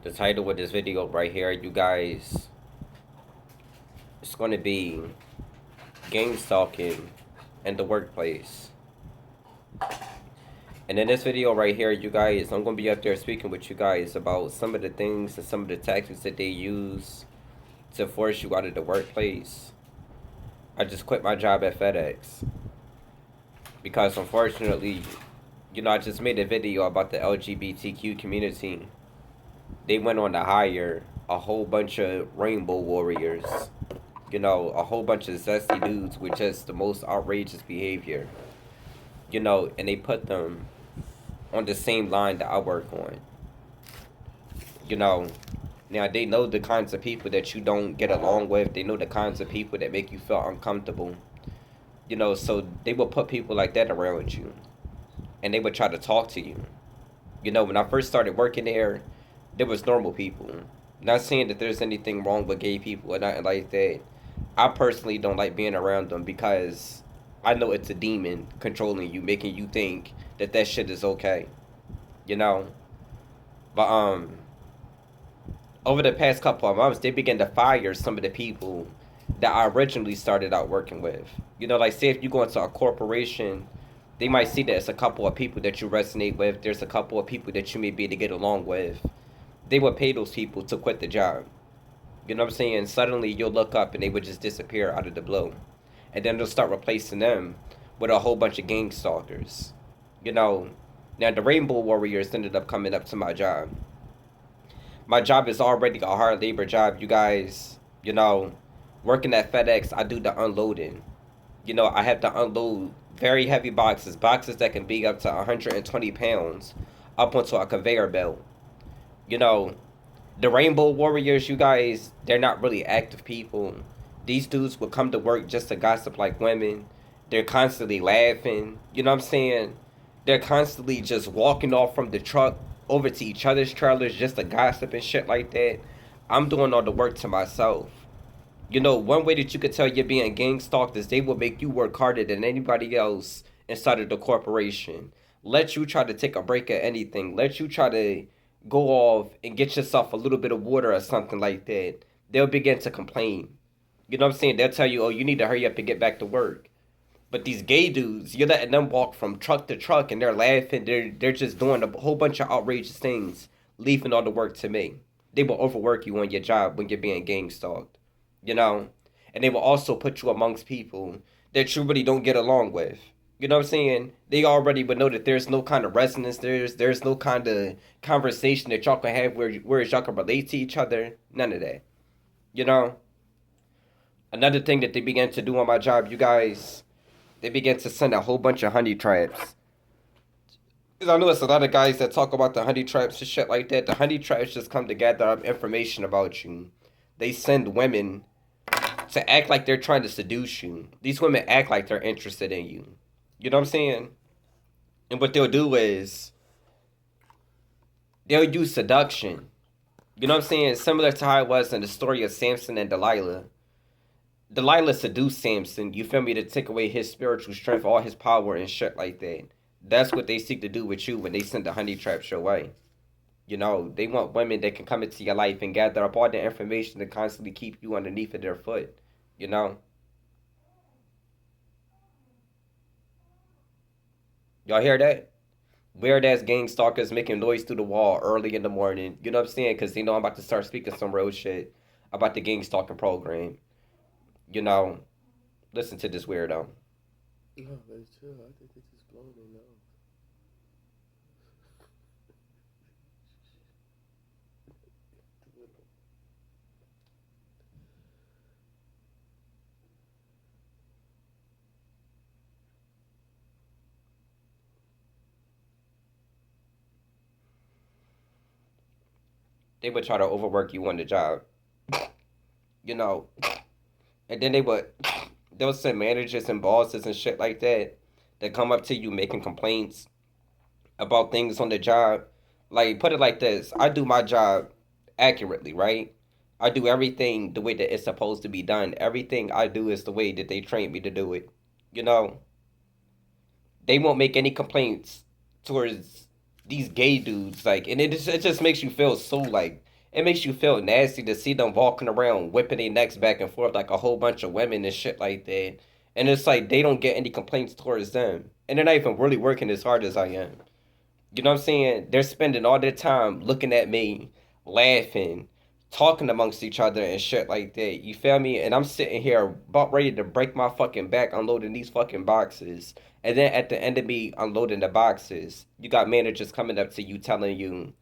The title of this video right here, you guys, it's going to be gang stalking in the workplace. And in this video right here, you guys, I'm going to be up there speaking with you guys about some of the things and some of the tactics that they use to force you out of the workplace. I just quit my job at FedEx because unfortunately, I just made a video about the LGBTQ community. They went on to hire a whole bunch of rainbow warriors, a whole bunch of zesty dudes with just the most outrageous behavior, and they put them on the same line that I work on. You know, Now they know the kinds of people that you don't get along with. They know the kinds of people that make you feel uncomfortable. So they will put people like that around you, and they would try to talk to you. When I first started working there was normal people. Not saying that there's anything wrong with gay people or nothing like that. I personally don't like being around them because I know it's a demon controlling you, making you think that that shit is okay. You know, but over the past couple of months, they began to fire some of the people that I originally started out working with. Like say if you go into a corporation, they might see that it's a couple of people that you resonate with. There's a couple of people that you may be able to get along with. They would pay those people to quit the job. You know what I'm saying? Suddenly you'll look up and they would just disappear out of the blue. And then they'll start replacing them with a whole bunch of gang stalkers. You know, Now the Rainbow Warriors ended up coming up to my job. My job is already a hard labor job, you guys. Working at FedEx, I do the unloading. I have to unload very heavy boxes that can be up to 120 pounds up onto a conveyor belt. You know, the Rainbow Warriors, you guys, they're not really active people. These dudes will come to work just to gossip like women. They're constantly laughing. You know what I'm saying? They're constantly just walking off from the truck over to each other's trailers just to gossip and shit like that. I'm doing all the work to myself. One way that you could tell you're being gang stalked is they will make you work harder than anybody else inside of the corporation. Let you try to take a break at anything. Let you try to go off and get yourself a little bit of water or something like that. They'll begin to complain. You know what I'm saying? They'll tell you, oh, you need to hurry up and get back to work. But these gay dudes, you're letting them walk from truck to truck and they're laughing. They're just doing a whole bunch of outrageous things, leaving all the work to me. They will overwork you on your job when you're being gang stalked. You know? And they will also put you amongst people that you really don't get along with. You know what I'm saying? They already would know that there's no kind of resonance. There's no kind of conversation that y'all can have where y'all can relate to each other. None of that. You know? Another thing that they began to do on my job, you guys, they began to send a whole bunch of honey traps. Because I know it's a lot of guys that talk about the honey traps and shit like that. The honey traps just come to gather up information about you. They send women to act like they're trying to seduce you. These women act like they're interested in you. You know what I'm saying? And what they'll do is they'll use seduction. You know what I'm saying? Similar to how it was in the story of Samson and Delilah. Delilah seduced Samson, you feel me, to take away his spiritual strength, all his power and shit like that. That's what they seek to do with you when they send the honey traps your way. They want women that can come into your life and gather up all the information to constantly keep you underneath of their foot. You know? Y'all hear that? Weird ass gang stalkers making noise through the wall early in the morning. You know what I'm saying? Because they know I'm about to start speaking some real shit about the gang stalking program. You know, Listen to this weirdo. No, they chill. I think they just blow their nose. They would try to overwork you on the job. You know, and then they'll send managers and bosses and shit like that come up to you making complaints about things on the job. Like, put it like this: I do my job accurately, right? I do everything the way that it's supposed to be done. Everything I do is the way that they trained me to do it. You know, they won't make any complaints towards these gay dudes. Like, and it just makes you feel so like It makes you feel nasty to see them walking around whipping their necks back and forth like a whole bunch of women and shit like that. And it's like they don't get any complaints towards them. And they're not even really working as hard as I am. You know what I'm saying? They're spending all their time looking at me, laughing, talking amongst each other and shit like that. You feel me? And I'm sitting here about ready to break my fucking back unloading these fucking boxes. And then at the end of me unloading the boxes, you got managers coming up to you telling you,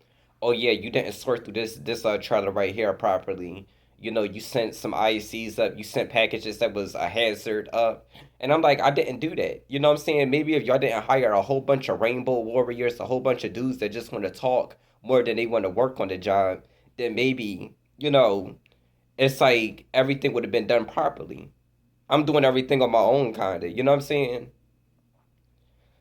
"Oh yeah, you didn't sort through this trailer right here properly. You know, you sent some ICs up, you sent packages that was a hazard up." And I'm like, I didn't do that. You know what I'm saying? Maybe if y'all didn't hire a whole bunch of rainbow warriors, a whole bunch of dudes that just want to talk more than they want to work on the job, then maybe, it's like everything would have been done properly. I'm doing everything on my own, kind of. You know what I'm saying?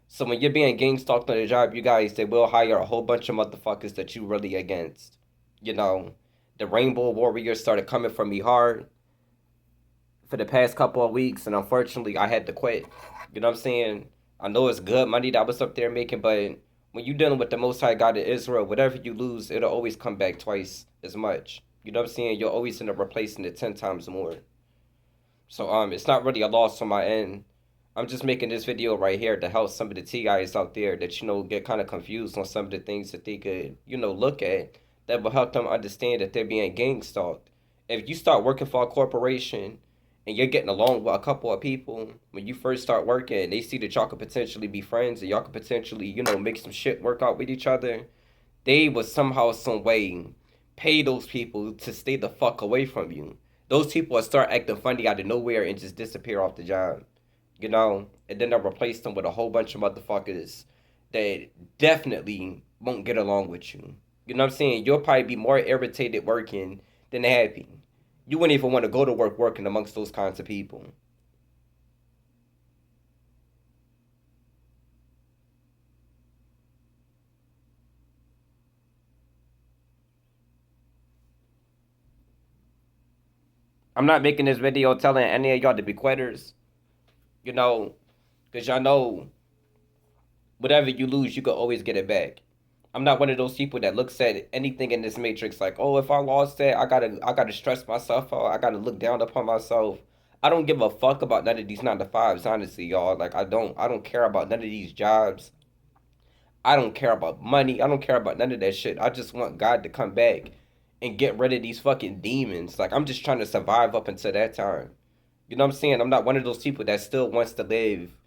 So when you're being gang stalked on the job, you guys, they will hire a whole bunch of motherfuckers that you really against. You know, the rainbow warriors started coming for me hard for the past couple of weeks, and unfortunately, I had to quit. You know what I'm saying? I know it's good money that I was up there making, but when you're dealing with the Most High God of Israel, whatever you lose, it'll always come back twice as much. You know what I'm saying? You'll always end up replacing it 10 times more. So it's not really a loss on my end. I'm just making this video right here to help some of the T guys out there that get kind of confused on some of the things that they could look at that will help them understand that they're being gang stalked. If you start working for a corporation and you're getting along with a couple of people when you first start working, they see that y'all could potentially be friends and y'all could potentially make some shit work out with each other. They would somehow, some way, pay those people to stay the fuck away from you. Those people will start acting funny out of nowhere and just disappear off the job, and then they'll replace them with a whole bunch of motherfuckers that definitely won't get along with you. You know what I'm saying? You'll probably be more irritated working than happy. You wouldn't even want to go to work working amongst those kinds of people. I'm not making this video telling any of y'all to be quitters, you know, because y'all know whatever you lose, you can always get it back. I'm not one of those people that looks at anything in this matrix like, oh, if I lost that, I gotta stress myself out. I gotta look down upon myself. I don't give a fuck about none of these 9 to 5s, honestly, y'all. Like I don't care about none of these jobs. I don't care about money. I don't care about none of that shit. I just want God to come back and get rid of these fucking demons. Like I'm just trying to survive up until that time. You know what I'm saying? I'm not one of those people that still wants to live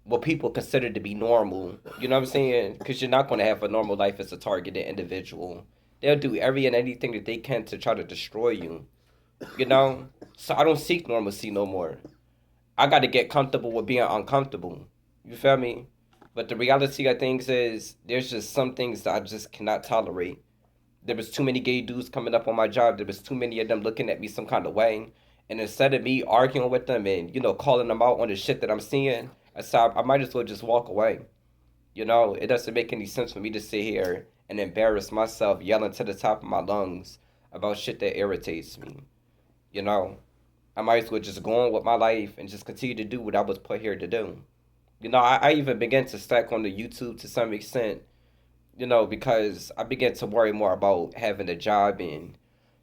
what people consider to be normal. You know what I'm saying? Because you're not going to have a normal life as a targeted individual. They'll do every and anything that they can to try to destroy you. You know? So I don't seek normalcy no more. I got to get comfortable with being uncomfortable. You feel me? But the reality of things is, there's just some things that I just cannot tolerate. There was too many gay dudes coming up on my job. There was too many of them looking at me some kind of way. And instead of me arguing with them and, calling them out on the shit that I'm seeing, I said I might as well just walk away. It doesn't make any sense for me to sit here and embarrass myself yelling to the top of my lungs about shit that irritates me. You know, I might as well just go on with my life and just continue to do what I was put here to do. I even began to stack on the YouTube to some extent, because I began to worry more about having a job and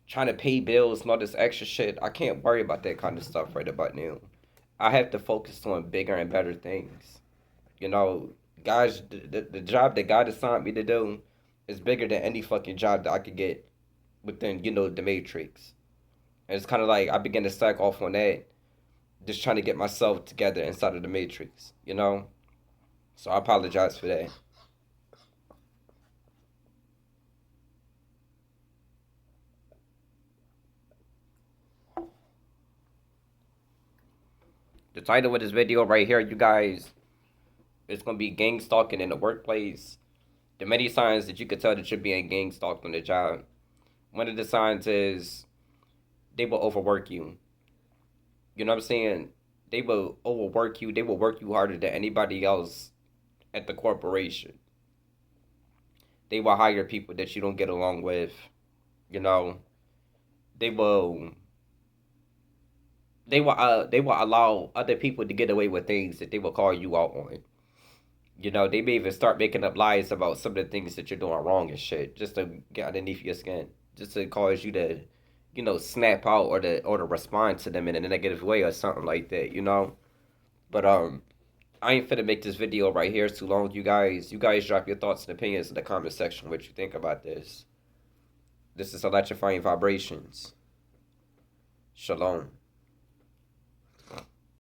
trying to pay bills and all this extra shit. I can't worry about that kind of stuff right about now. I have to focus on bigger and better things. You know, guys, the job that God assigned me to do is bigger than any fucking job that I could get within, the matrix. And it's kind of like I began to stack off on that, just trying to get myself together inside of the matrix. So I apologize for that. The title of this video right here, you guys, is going to be gang stalking in the workplace. The many signs that you could tell that you're being gang stalked on the job. One of the signs is they will overwork you. You know what I'm saying? They will overwork you. They will work you harder than anybody else at the corporation. They will hire people that you don't get along with. You know, they will they will allow other people to get away with things that they will call you out on. They may even start making up lies about some of the things that you're doing wrong and shit, just to get underneath your skin, just to cause you to, snap out or to respond to them in a negative way or something like that, But I ain't finna make this video right here. It's too long. You guys drop your thoughts and opinions in the comment section. What you think about this? This is electrifying vibrations. Shalom.